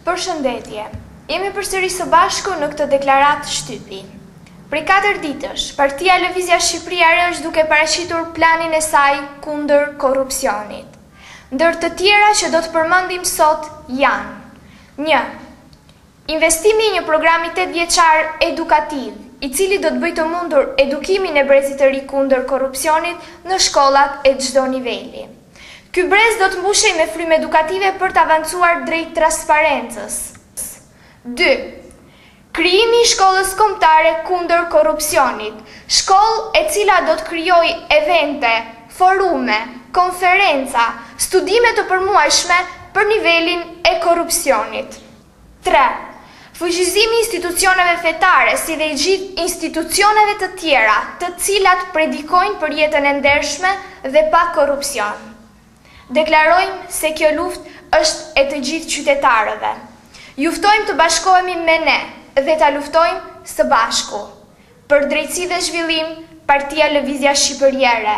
Përshëndetje, jemi përsëri së bashku në këtë deklaratë shtypi. Prej 4 ditësh, Partia Lëvizja Shqipëria Re është duke paraqitur planin e saj kundër korrupsionit. Ndër të tjera që do të përmendim sot janë: 1. Investimi i një programi 8 vjeçar edukativ, i cili do të bëjë të mundur edukimin e brezit të ri kundër korrupsionit në shkollat e çdo niveli. Ky brez do të mbushej me frymë edukative për të avancuar drejt transparencës. 2. Krijimi i shkollës kombëtare kundër korrupsionit, shkollë e cila do të krijojë evente, forume, konferenca, studime të përmuajshme për nivelin e korrupsionit. 3. Fuqizimi i institucioneve fetare, si dhe i gjithë institucioneve të tjera, të cilat predikojnë për jetën e ndershme dhe pa korrupsion. Deklarojmë se kjo luftë është e të gjithë qytetarëve. Ju ftojmë të bashkohemi me ne dhe ta luftojmë së bashku. Për drejtësi dhe zhvillim, Partia Lëvizja Shqipëria Re.